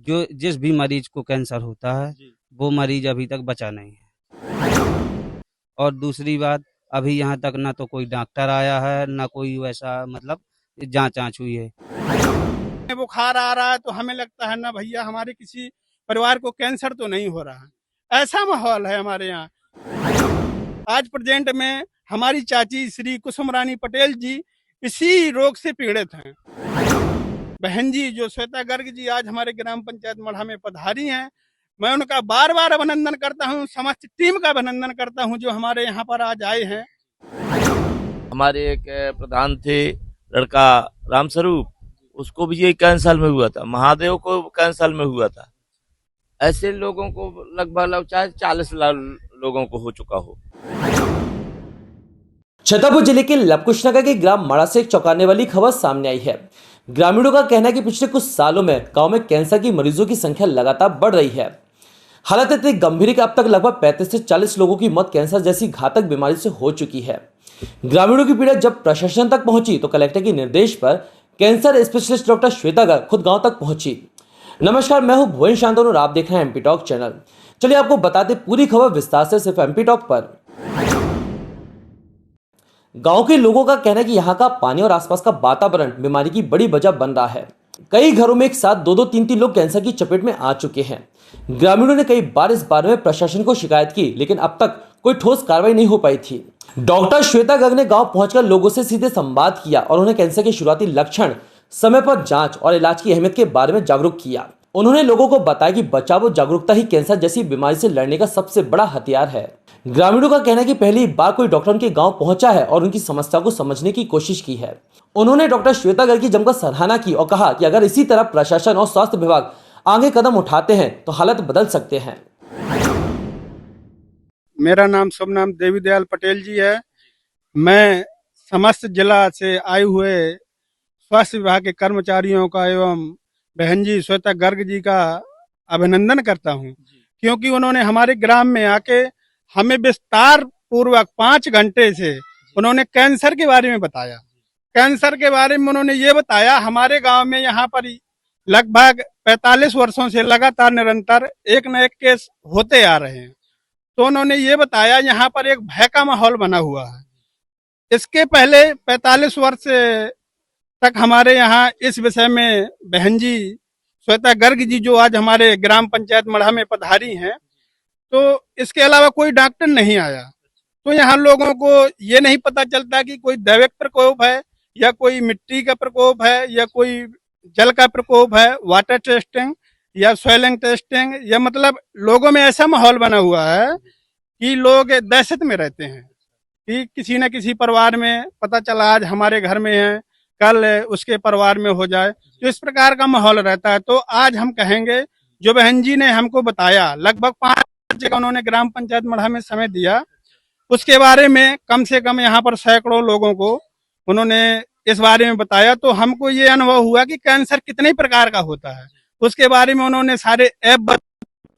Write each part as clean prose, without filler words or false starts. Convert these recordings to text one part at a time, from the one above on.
जो जिस भी मरीज को कैंसर होता है वो मरीज अभी तक बचा नहीं है। और दूसरी बात, अभी यहाँ तक ना तो कोई डॉक्टर आया है, ना कोई वैसा मतलब जांच आँच हुई है। बुखार आ रहा है तो हमें लगता है ना भैया हमारे किसी परिवार को कैंसर तो नहीं हो रहा है, ऐसा माहौल है हमारे यहाँ। आज प्रेजेंट में हमारी चाची श्री कुसुम रानी पटेल जी इसी रोग से पीड़ित हैं। बहन जी जो श्वेता गर्ग जी आज हमारे ग्राम पंचायत मढ़ा में पधारी हैं, मैं उनका बार बार अभिनंदन करता हूं, समस्त टीम का अभिनंदन करता हूं जो हमारे यहाँ पर आज आए हैं। हमारे एक प्रधान थे लड़का रामस्वरूप, उसको भी यही कैंसर में हुआ था, महादेव को कैंसर में हुआ था। ऐसे लोगों को लगभग चाहे 40 लाख लोगों को हो चुका हो। छतरपुर जिले के लवकुश नगर के ग्राम मड़ा से एक चौंकाने वाली खबर सामने आई है। ग्रामीणों का कहना है कि पिछले कुछ सालों में गांव में कैंसर की मरीजों की संख्या लगातार बढ़ रही है। हालत इतनी गंभीर है कि अब तक लगभग 35 से 40 लोगों की मौत कैंसर जैसी घातक बीमारी से हो चुकी है। ग्रामीणों की पीड़ा जब प्रशासन तक पहुंची तो कलेक्टर के निर्देश पर cancer specialist doctor Shweta Garg खुद गांव तक पहुंची। नमस्कार, मैं हूं भुवन शांतनु और आप देख रहे हैं एमपी टॉक चैनल। चलिए आपको बताते पूरी खबर विस्तार से सिर्फ एमपी टॉक पर। गांव के लोगों का कहना है कि यहां का पानी और आसपास का वातावरण बीमारी की बड़ी वजह बन रहा है। कई घरों में एक साथ 2-2, 3-3 लोग कैंसर की चपेट में आ चुके हैं। ग्रामीणों ने कई बार इस बारे में प्रशासन को शिकायत की, लेकिन अब तक कोई ठोस कार्रवाई नहीं हो पाई थी। डॉक्टर श्वेता गर्ग ने गांव पहुंचकर लोगों से सीधे संवाद किया और उन्हें कैंसर के शुरुआती लक्षण, समय पर जांच और इलाज की अहमियत के बारे में जागरूक किया। उन्होंने लोगों को बताया कि बचाव और जागरूकता ही कैंसर जैसी बीमारी से लड़ने का सबसे बड़ा हथियार है। ग्रामीणों का कहना है कि पहली बार कोई डॉक्टर उनके गांव पहुंचा है और उनकी समस्या को समझने की कोशिश की है। उन्होंने डॉक्टर श्वेता गर्ग की जमकर सराहना की और कहा कि अगर इसी तरह प्रशासन और स्वास्थ्य विभाग आगे कदम उठाते हैं तो हालत बदल सकते हैं। मेरा नाम शुभ नाम देवी दयाल पटेल जी है। मैं समस्त जिला से आए हुए स्वास्थ्य विभाग के कर्मचारियों का एवं बहन जी श्वेता गर्ग जी का अभिनंदन करता हूं, क्योंकि उन्होंने हमारे ग्राम में आके हमें विस्तार पूर्वक 5 घंटे से उन्होंने कैंसर के बारे में बताया। कैंसर के बारे में उन्होंने ये बताया, हमारे गांव में यहाँ पर लगभग 45 वर्षों से लगातार निरंतर एक न एक केस होते आ रहे हैं। तो उन्होंने ये बताया यहाँ पर एक भय का माहौल बना हुआ है। इसके पहले 45 वर्ष तक हमारे यहाँ इस विषय में बहन जी श्वेता गर्ग जी जो आज हमारे ग्राम पंचायत मढ़ा में पधारी हैं, तो इसके अलावा कोई डॉक्टर नहीं आया। तो यहाँ लोगों को ये नहीं पता चलता कि कोई दैविक प्रकोप है या कोई मिट्टी का प्रकोप है या कोई जल का प्रकोप है, वाटर टेस्टिंग या स्वेलिंग टेस्टिंग, या मतलब लोगों में ऐसा माहौल बना हुआ है कि लोग दहशत में रहते हैं कि किसी न किसी परिवार में पता चला आज हमारे घर में है, कल उसके परिवार में हो जाए, तो इस प्रकार का माहौल रहता है। तो आज हम कहेंगे जो बहन जी ने हमको बताया, लगभग 5 जगह उन्होंने ग्राम पंचायत मढ़ा में समय दिया, उसके बारे में कम से कम यहाँ पर सैकड़ों लोगों को उन्होंने इस बारे में बताया। तो हमको ये अनुभव हुआ कि कैंसर कितने प्रकार का होता है, उसके बारे में उन्होंने सारे ऐप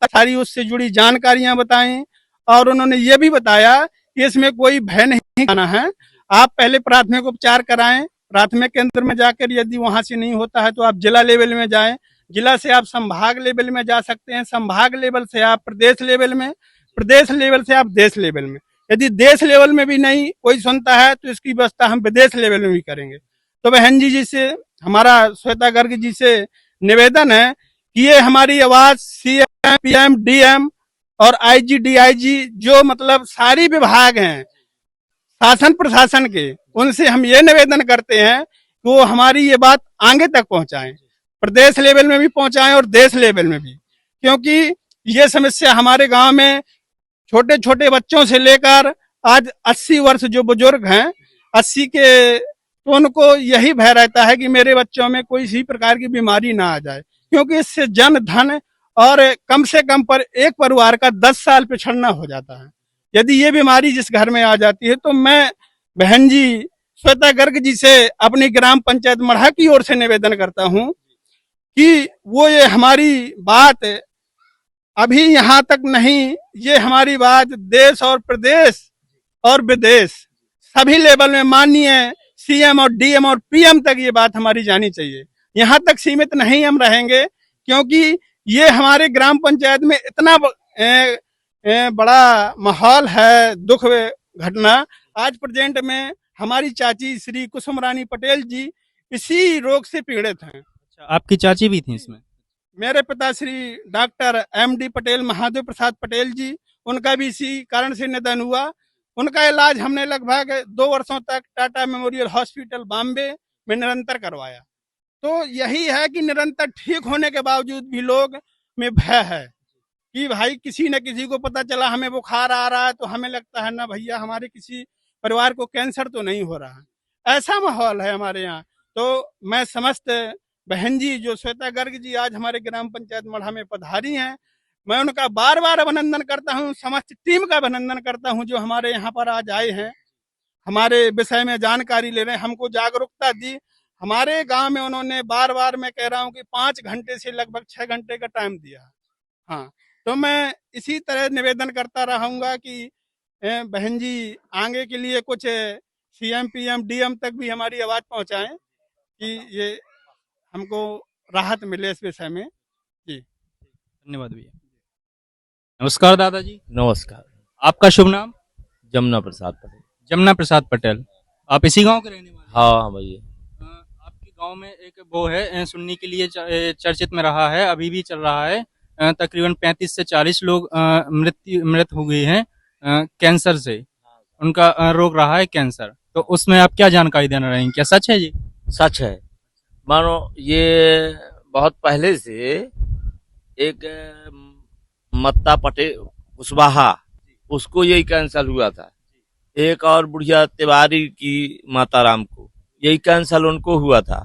सारी उससे जुड़ी जानकारियां बताई और उन्होंने ये भी बताया कि इसमें कोई भय नहीं आना है। आप पहले प्राथमिक उपचार कराएं, प्राथमिक केंद्र में जाकर यदि वहां से नहीं होता है तो आप जिला लेवल में जाएं, जिला से आप संभाग लेवल में जा सकते हैं, संभाग लेवल से आप प्रदेश लेवल में, प्रदेश लेवल से आप देश लेवल में, यदि देश लेवल में भी नहीं कोई सुनता है तो इसकी व्यवस्था हम विदेश लेवल में भी करेंगे। तो बहन जी से हमारा श्वेता गर्ग जी से निवेदन है कि ये हमारी आवाज CM, PM, DM और IG, DIG जो मतलब सारी विभाग हैं शासन प्रशासन के, उनसे हम ये निवेदन करते हैं कि वो हमारी ये बात आगे तक पहुंचाएं, प्रदेश लेवल में भी पहुंचाएं और देश लेवल में भी, क्योंकि ये समस्या हमारे गांव में छोटे छोटे बच्चों से लेकर आज 80 वर्ष जो बुजुर्ग हैं 80 के, तो उनको यही भय रहता है कि मेरे बच्चों में कोई इसी प्रकार की बीमारी ना आ जाए, क्योंकि इससे जन धन और कम से कम पर एक परिवार का 10 साल पिछड़ना हो जाता है। यदि ये बीमारी जिस घर में आ जाती है, तो मैं बहन जी श्वेता गर्ग जी से अपनी ग्राम पंचायत मढ़ा की ओर से निवेदन करता हूं कि वो ये हमारी बात अभी यहाँ तक नहीं, ये हमारी बात देश और प्रदेश और विदेश सभी लेवल में माननीय CM और DM और PM तक ये बात हमारी जानी चाहिए। यहाँ तक सीमित नहीं हम रहेंगे, क्योंकि ये हमारे ग्राम पंचायत में इतना बड़ा माहौल है दुख घटना। आज प्रेजेंट में हमारी चाची श्री कुसुम रानी पटेल जी इसी रोग से पीड़ित हैं। अच्छा, आपकी चाची भी थी इसमें? मेरे पिता श्री डॉक्टर एमडी पटेल महादेव प्रसाद पटेल जी, उनका भी इसी कारण से निधन हुआ। उनका इलाज हमने लगभग 2 वर्षों तक टाटा मेमोरियल हॉस्पिटल बॉम्बे में निरंतर करवाया। तो यही है कि निरंतर ठीक होने के बावजूद भी लोग में भय है कि भाई किसी न किसी को पता चला हमें बुखार आ रहा है तो हमें लगता है ना भैया हमारे किसी परिवार को कैंसर तो नहीं हो रहा है। ऐसा माहौल है हमारे यहाँ। तो मैं समस्त बहन जी जो श्वेता गर्ग जी आज हमारे ग्राम पंचायत मढ़ा में पधारी हैं, मैं उनका बार बार अभिनंदन करता हूँ, समस्त टीम का अभिनंदन करता हूँ जो हमारे यहाँ पर आज आए हैं, हमारे विषय में जानकारी ले रहे हैं, हमको जागरूकता दी। हमारे गांव में उन्होंने बार बार मैं कह रहा हूँ कि 5 घंटे से लगभग 6 घंटे का टाइम दिया। हाँ, तो मैं इसी तरह निवेदन करता रहूंगा कि बहन जी आगे के लिए कुछ सीएम पीएम डीएम तक भी हमारी आवाज पहुंचाएं कि ये हमको राहत मिले इस विषय में जी। धन्यवाद भैया। नमस्कार दादाजी। नमस्कार। आपका शुभ नाम? जमुना प्रसाद पटेल। जमुना प्रसाद पटेल। आप इसी गांव के रहने वाले हैं? हाँ भैया। आपके गांव में एक वो है सुनने के लिए चर्चित में रहा है, अभी भी चल रहा है, तकरीबन 35 से 40 लोग मृत हो गए हैं कैंसर से। उनका रोग रहा है कैंसर। तो उसमें आप क्या जानकारी देना रहेंगे? क्या सच है जी? सच है। मानो ये बहुत पहले से एक मत्ता पटेल कुशवाहा, उसको यही कैंसर हुआ था। एक और बुढ़िया तिवारी की माता राम को यही कैंसर उनको हुआ था,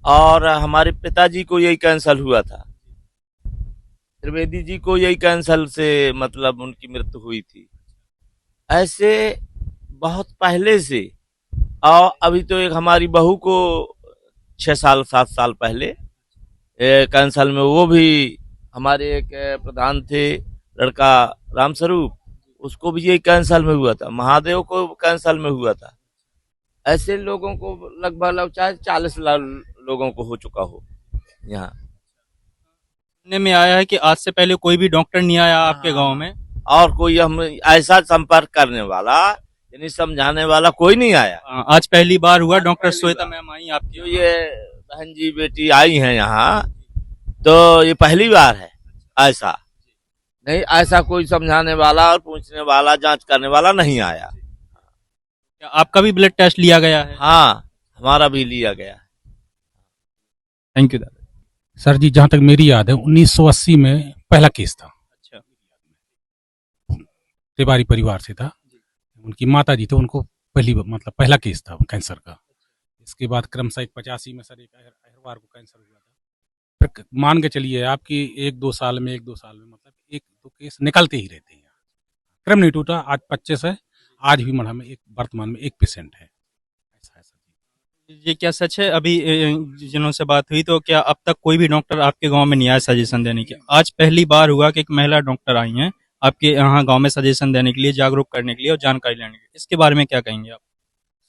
और हमारे पिताजी को यही कैंसर हुआ था। त्रिवेदी जी को यही कैंसर से मतलब उनकी मृत्यु हुई थी। ऐसे बहुत पहले से, और अभी तो एक हमारी बहू को 6 साल 7 साल पहले कैंसर में, वो भी हमारे एक प्रधान थे लड़का राम स्वरूप, उसको भी यही कैंसर में हुआ था। महादेव को कैंसर में हुआ था। ऐसे लोगों को लगभग चाहे 40 लाख लोगों को हो चुका हो यहाँ। सुनने में आया है कि आज से पहले कोई भी डॉक्टर नहीं आया आपके गांव में, और कोई हम ऐसा संपर्क करने वाला यानी समझाने वाला कोई नहीं आया। आज पहली बार हुआ। डॉक्टर श्वेता मैम आई आपकी? जो ये बहन जी बेटी आई हैं यहाँ, तो ये पहली बार है। ऐसा नहीं, ऐसा कोई समझाने वाला और पूछने वाला जांच करने वाला नहीं आया। क्या आपका भी ब्लड टेस्ट लिया गया है? हाँ, हमारा भी लिया गया। थैंक यू दादा। सर जी, जहां तक मेरी याद है 1980 में पहला केस था। अच्छा। तिवारी परिवार से था। उनकी माता जी थे, उनको पहला केस था कैंसर का। इसके बाद क्रमशः 85 में सर एक अहरवार को कैंसर हुआ था। फिर मान के चलिए आपकी 1-2 साल में मतलब 1-2 केस निकलते ही रहते हैं। क्रम नहीं टूटा। आज 25 है, आज भी मढ़ा में वर्तमान में 1 पेशेंट है। ऐसा है सर जी। ये क्या सच है? अभी जिनों से बात हुई तो क्या अब तक कोई भी डॉक्टर आपके गांव में नहीं आया सजेशन देने के? आज पहली बार हुआ कि एक महिला डॉक्टर आई हैं आपके यहाँ गांव में सजेशन देने के लिए, जागरूक करने के लिए और जानकारी लेने के लिए। इसके बारे में क्या कहेंगे आप?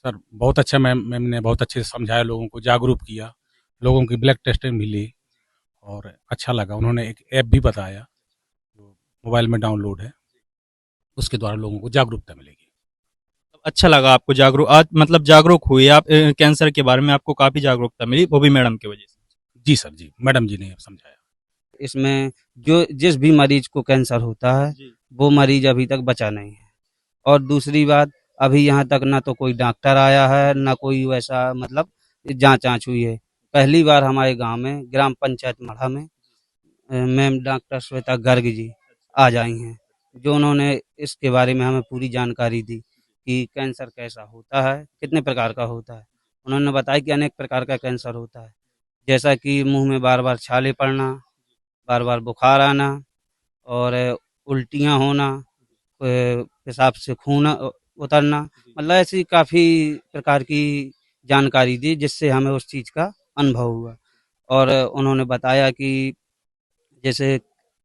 सर बहुत अच्छा, मैम ने बहुत अच्छे से समझाया, लोगों को जागरूक किया, लोगों की ब्लड टेस्टिंग भी ली और अच्छा लगा। उन्होंने एक ऐप भी बताया जो मोबाइल में डाउनलोड है, उसके द्वारा लोगों को जागरूकता मिलेगी। अच्छा लगा आपको जागरूक, आज मतलब जागरूक हुए आप कैंसर के बारे में, आपको काफी जागरूकता मिली, वो भी मैडम की वजह से? जी सर जी, मैडम जी ने समझाया। इसमें जो जिस भी मरीज को कैंसर होता है वो मरीज अभी तक बचा नहीं है। और दूसरी बात, अभी यहाँ तक ना तो कोई डॉक्टर आया है, ना कोई वैसा मतलब जांच हुई है। पहली बार हमारे गांव में ग्राम पंचायत मढ़ा में मैम डॉक्टर श्वेता गर्ग जी आज आई हैं, जो उन्होंने इसके बारे में हमें पूरी जानकारी दी कि कैंसर कैसा होता है, कितने प्रकार का होता है। उन्होंने बताया कि अनेक प्रकार का कैंसर होता है, जैसा कि मुंह में बार बार छाले पड़ना, बार बार बुखार आना और उल्टियाँ होना, पेशाब से खून उतरना, मतलब ऐसी काफ़ी प्रकार की जानकारी दी जिससे हमें उस चीज़ का अनुभव हुआ। और उन्होंने बताया कि जैसे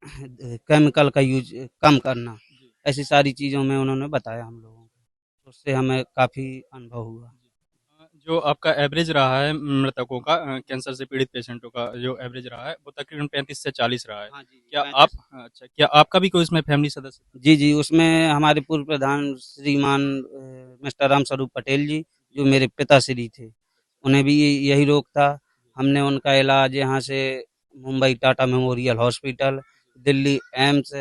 केमिकल का यूज कम करना, ऐसी सारी चीज़ों में उन्होंने बताया हम लोगों को, उससे हमें काफ़ी अनुभव हुआ। जो आपका एवरेज रहा है मृतकों का, कैंसर से पीड़ित पेशेंटों का जो एवरेज रहा है वो तकरीबन 35 से 40 रहा है। हाँ जी, क्या 35। आप, अच्छा, क्या आपका भी कोई इसमें फैमिली सदस्य था? जी, जी, उसमें हमारे पूर्व प्रधान श्रीमान मिस्टर राम स्वरूप पटेल जी, जो मेरे पिताश्री थे, उन्हें भी यही रोग था। हमने उनका इलाज यहाँ से Mumbai Tata memorial hospital, Delhi AIIMS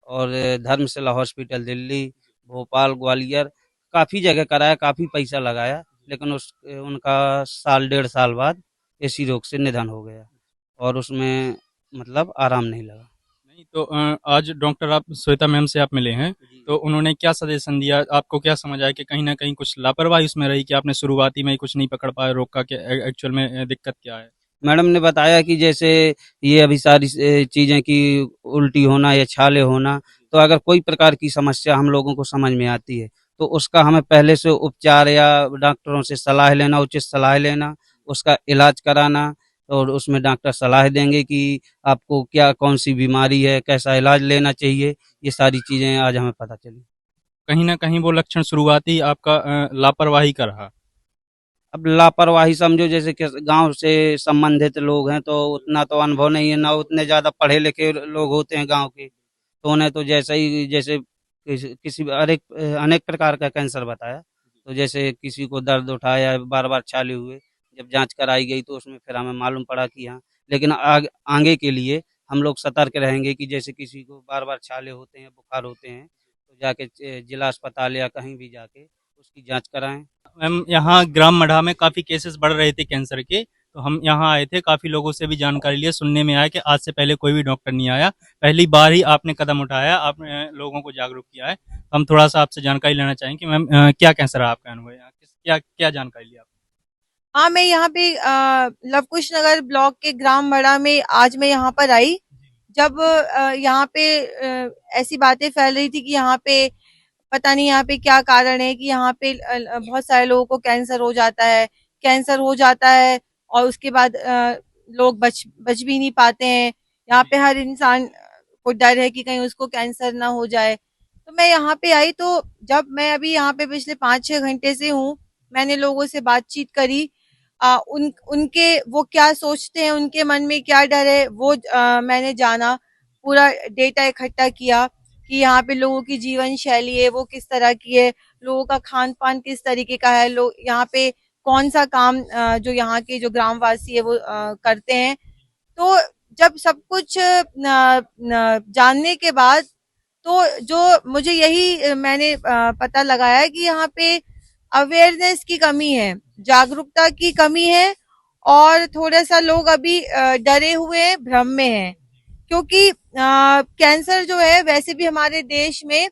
और धर्मशाला हॉस्पिटल दिल्ली, भोपाल, ग्वालियर, काफ़ी जगह कराया, काफ़ी पैसा लगाया, लेकिन उनका साल डेढ़ साल बाद इसी रोग से निधन हो गया और उसमें मतलब आराम नहीं लगा। नहीं तो आज डॉक्टर आप श्वेता मैम से आप मिले हैं, तो उन्होंने क्या सजेशन दिया आपको? क्या समझ आया कि कहीं ना कहीं कुछ लापरवाही उसमें रही कि आपने शुरुआती में ही कुछ नहीं पकड़ पाए रोग का, कि एक्चुअल में दिक्कत क्या है? मैडम ने बताया कि जैसे ये अभी सारी चीज़ें कि उल्टी होना या छाले होना, तो अगर कोई प्रकार की समस्या हम लोगों को समझ में आती है, तो उसका हमें पहले से उपचार या डॉक्टरों से सलाह लेना, उचित सलाह लेना, उसका इलाज कराना और उसमें डॉक्टर सलाह देंगे कि आपको क्या कौन-सी बीमारी है, कैसा इलाज लेना चाहिए, ये सारी चीज़ें आज हमें पता चली। कहीं ना कहीं वो लक्षण शुरुआती आपका लापरवाही का रहा। अब लापरवाही समझो जैसे कि गांव से संबंधित लोग हैं तो उतना तो अनुभव नहीं है, ना उतने ज्यादा पढ़े लिखे लोग होते हैं गांव के, तो उन्हें तो जैसे ही जैसे किसी अनेक प्रकार का कैंसर बताया, तो जैसे किसी को दर्द उठाया, बार बार छाले हुए, जब जांच कराई गई तो उसमें फिर हमें मालूम पड़ा कि हाँ, लेकिन आगे के लिए हम लोग सतर्क रहेंगे कि जैसे किसी को बार बार छाले होते हैं, बुखार होते हैं, तो जाके जिला अस्पताल या कहीं भी जाके उसकी जांच कराएं। मैम, यहाँ ग्राम मढ़ा में काफी केसेस बढ़ रहे थे कैंसर के, तो हम यहाँ आए थे, काफी लोगों से भी जानकारी लिए, सुनने में आया कि आज से पहले कोई भी डॉक्टर नहीं आया, पहली बार ही आपने कदम उठाया, आपने लोगों को जागरूक किया है। हम थोड़ा सा आपसे जानकारी लेना चाहेंगे कि मैम क्या कैंसर है आपका अनुभव, यहाँ क्या क्या जानकारी ली आप? हाँ, मैं यहाँ पे लवकुश नगर ब्लॉक के ग्राम बड़ा में आज मैं यहाँ पर आई, जब यहाँ पे ऐसी बातें फैल रही थी कि यहाँ पे पता नहीं यहाँ पे क्या कारण है कि यहाँ पे बहुत सारे लोगों को कैंसर हो जाता है, कैंसर हो जाता है और उसके बाद लोग बच भी नहीं पाते हैं। यहाँ पे हर इंसान को डर है कि कहीं उसको कैंसर ना हो जाए। तो मैं यहाँ पे आई, तो जब मैं अभी यहाँ पे पिछले 5-6 घंटे से हूँ, मैंने लोगों से बातचीत करी, उनके वो क्या सोचते हैं, उनके मन में क्या डर है, वो मैंने जाना, पूरा डेटा इकट्ठा किया कि यहाँ पे लोगों की जीवन शैली है वो किस तरह की है, लोगों का खान पान किस तरीके का है, लोग यहाँ पे कौन सा काम जो यहाँ के जो ग्रामवासी है वो करते हैं। तो जब सब कुछ जानने के बाद तो जो मुझे यही मैंने पता लगाया है कि यहाँ पे अवेयरनेस की कमी है, जागरूकता की कमी है और थोड़ा सा लोग अभी डरे हुए हैं, भ्रम में हैं, क्योंकि कैंसर जो है वैसे भी हमारे देश में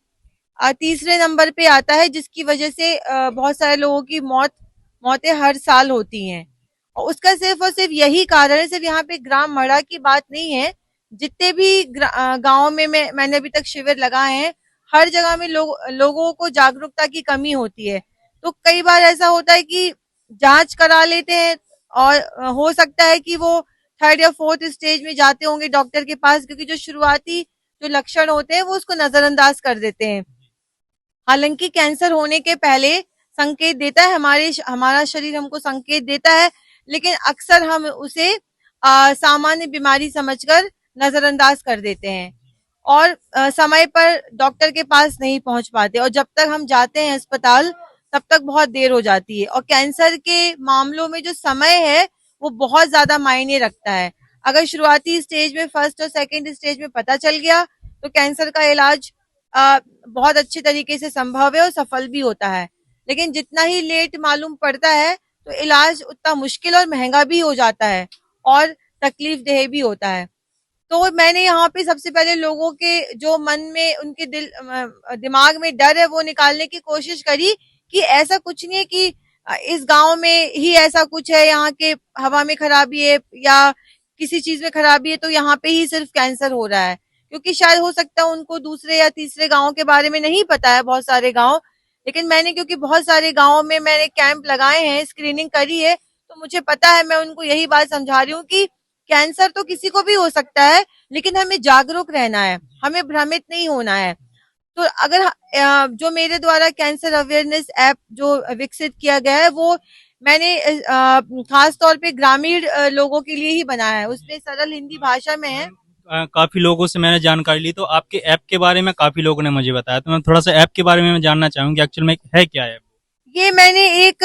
तीसरे नंबर पे आता है, जिसकी वजह से बहुत सारे लोगों की मौतें हर साल होती हैं। और उसका सिर्फ और सिर्फ यही कारण है, सिर्फ यहाँ पे ग्राम मड़ा की बात नहीं है, जितने भी गाँव में मैंने अभी तक शिविर लगाए हैं, हर जगह में लोगों को जागरूकता की कमी होती है। तो कई बार ऐसा होता है कि जांच करा लेते हैं और हो सकता है कि वो थर्ड या फोर्थ स्टेज में जाते होंगे डॉक्टर के पास, क्योंकि जो शुरुआती जो लक्षण होते हैं वो उसको नजरअंदाज कर देते हैं। हालांकि कैंसर होने के पहले संकेत देता है, हमारा शरीर हमको संकेत देता है, लेकिन अक्सर हम उसे सामान्य बीमारी समझकर नजरअंदाज कर देते हैं और समय पर डॉक्टर के पास नहीं पहुंच पाते, और जब तक हम जाते हैं अस्पताल तब तक बहुत देर हो जाती है। और कैंसर के मामलों में जो समय है वो बहुत ज्यादा मायने रखता है। अगर शुरुआती स्टेज में, फर्स्ट और सेकेंड स्टेज में पता चल गया तो कैंसर का इलाज बहुत अच्छे तरीके से संभव है और सफल भी होता है, लेकिन जितना ही लेट मालूम पड़ता है तो इलाज उतना मुश्किल और महंगा भी हो जाता है और तकलीफ देह भी होता है। तो मैंने यहाँ पे सबसे पहले लोगों के जो मन में, उनके दिमाग में डर है वो निकालने की कोशिश करी कि ऐसा कुछ नहीं है कि इस गांव में ही ऐसा कुछ है, यहाँ के हवा में खराबी है या किसी चीज में खराबी है तो यहाँ पे ही सिर्फ कैंसर हो रहा है, क्योंकि शायद हो सकता है उनको दूसरे या तीसरे गांव के बारे में नहीं पता है, बहुत सारे गांव। लेकिन मैंने, क्योंकि बहुत सारे गांवों में मैंने कैंप लगाए हैं, स्क्रीनिंग करी है, तो मुझे पता है, मैं उनको यही बात समझा रही हूँ कि कैंसर तो किसी को भी हो सकता है, लेकिन हमें जागरूक रहना है, हमें भ्रमित नहीं होना है। तो अगर जो मेरे द्वारा कैंसर अवेयरनेस ऐप जो विकसित किया गया है वो मैंने खास तौर पे ग्रामीण लोगों के लिए ही बनाया है, उसमें सरल हिंदी भाषा में है। काफी लोगों से मैंने जानकारी ली, तो आपके ऐप के बारे में काफी लोगों ने मुझे बताया, तो मैं थोड़ा सा ऐप के बारे में जानना चाहूंगी, एक्चुअल में है क्या है? ये मैंने एक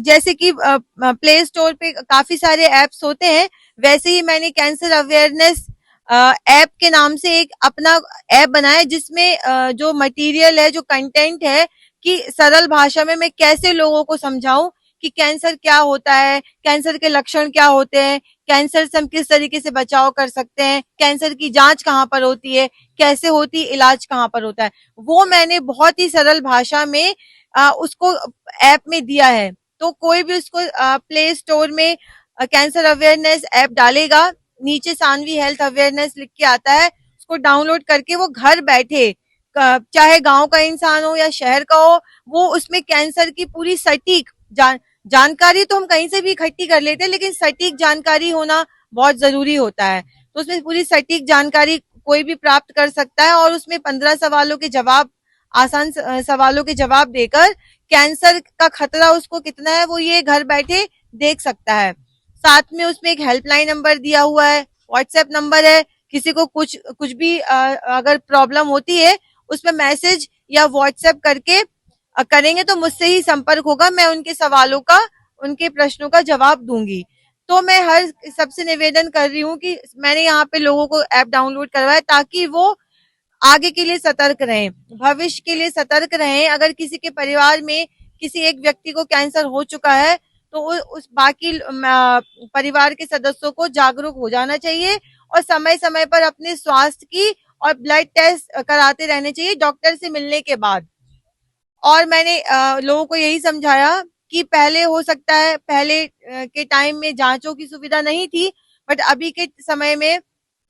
जैसे कि प्ले स्टोर पे काफी सारे ऐप्स होते हैं, वैसे ही मैंने कैंसर अवेयरनेस ऐप के नाम से एक अपना ऐप बनाया है, जिसमें जो मटेरियल है, जो कंटेंट है, कि सरल भाषा में मैं कैसे लोगों को समझाऊं कि कैंसर क्या होता है, कैंसर के लक्षण क्या होते हैं, कैंसर से हम किस तरीके से बचाव कर सकते हैं, कैंसर की जांच कहाँ पर होती है, कैसे होती, इलाज कहाँ पर होता है, वो मैंने बहुत ही सरल भाषा में उसको ऐप में दिया है। तो कोई भी उसको प्ले स्टोर में कैंसर अवेयरनेस ऐप डालेगा, नीचे सानवी हेल्थ अवेयरनेस लिख के आता है, उसको डाउनलोड करके वो घर बैठे, चाहे गांव का इंसान हो या शहर का हो, वो उसमें कैंसर की पूरी सटीक जानकारी तो हम कहीं से भी इकट्ठी कर लेते हैं, लेकिन सटीक जानकारी होना बहुत जरूरी होता है। तो उसमें पूरी सटीक जानकारी कोई भी प्राप्त कर सकता है, और उसमें 15 सवालों के जवाब, आसान सवालों के जवाब देकर कैंसर का खतरा उसको कितना है वो ये घर बैठे देख सकता है। साथ में उसमें एक हेल्पलाइन नंबर दिया हुआ है, व्हाट्सएप नंबर है, किसी को कुछ भी अगर प्रॉब्लम होती है उसमें मैसेज या व्हाट्सएप करके करेंगे तो मुझसे ही संपर्क होगा, मैं उनके सवालों का, उनके प्रश्नों का जवाब दूंगी। तो मैं हर सबसे निवेदन कर रही हूँ कि मैंने यहाँ पे लोगों को ऐप डाउनलोड करवाया ताकि वो आगे के लिए सतर्क रहें, भविष्य के लिए सतर्क रहें। अगर किसी के परिवार में किसी एक व्यक्ति को कैंसर हो चुका है तो उस बाकी परिवार के सदस्यों को जागरूक हो जाना चाहिए, और समय समय पर अपने स्वास्थ्य की और ब्लड टेस्ट कराते रहने चाहिए डॉक्टर से मिलने के बाद। और मैंने लोगों को यही समझाया कि पहले हो सकता है, पहले के टाइम में जांचों की सुविधा नहीं थी, बट अभी के समय में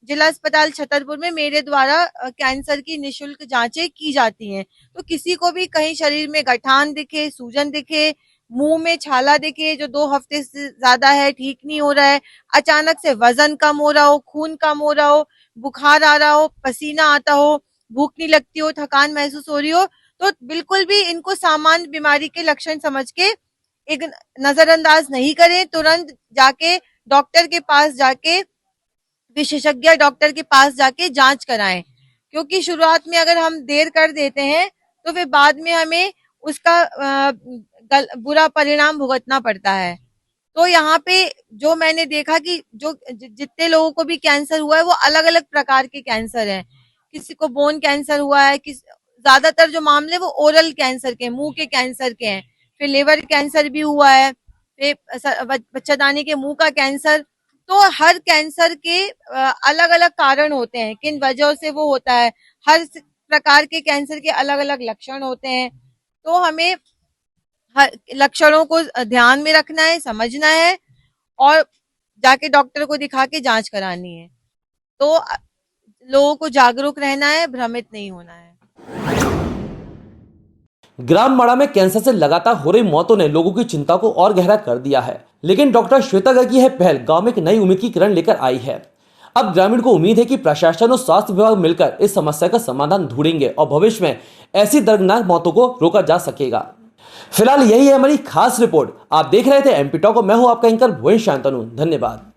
जिला अस्पताल छतरपुर में मेरे द्वारा कैंसर की निशुल्क जांचें की जाती हैं। तो किसी को भी कहीं शरीर में गठान दिखे, सूजन दिखे, मुंह में छाला दिखे जो 2 हफ्ते से ज्यादा है, ठीक नहीं हो रहा है, अचानक से वजन कम हो रहा हो, खून कम हो रहा हो, बुखार आ रहा हो, पसीना आता हो, भूख नहीं लगती हो, थकान महसूस हो रही हो, तो बिल्कुल भी इनको सामान्य बीमारी के लक्षण समझ के एक नजरअंदाज नहीं करें, तुरंत जाके डॉक्टर के पास जाके, विशेषज्ञ डॉक्टर के पास जाके जांच कराएं, क्योंकि शुरुआत में अगर हम देर कर देते हैं तो फिर बाद में हमें उसका बुरा परिणाम भुगतना पड़ता है। तो यहाँ पे जो मैंने देखा कि जो जितने लोगों को भी कैंसर हुआ है वो अलग अलग प्रकार के कैंसर हैं, किसी को बोन कैंसर हुआ है, ज्यादातर जो मामले वो ओरल कैंसर के, मुंह के कैंसर के हैं, फिर लिवर कैंसर भी हुआ है, फिर बच्चादानी के मुंह का कैंसर। तो हर कैंसर के अलग अलग कारण होते हैं, किन वजहों से वो होता है, हर प्रकार के कैंसर के अलग अलग लक्षण होते हैं। तो हमें हर लक्षणों को ध्यान में रखना है, समझना है, और जाके डॉक्टर को दिखा के जांच करानी है। तो लोगों को जागरूक रहना है, भ्रमित नहीं होना है। ग्राम माड़ा में कैंसर से लगातार हो रही मौतों ने लोगों की चिंता को और गहरा कर दिया है, लेकिन डॉक्टर श्वेता गर्ग की यह पहल गांव में एक नई उम्मीद की किरण लेकर आई है। अब ग्रामीण को उम्मीद है कि प्रशासन और स्वास्थ्य विभाग मिलकर इस समस्या का समाधान ढूंढेंगे और भविष्य में ऐसी दर्दनाक मौतों को रोका जा सकेगा। फिलहाल यही है हमारी खास रिपोर्ट। आप देख रहे थे एमपी टॉक और मैं हूं आपका एंकर भुवन शांतनु। धन्यवाद।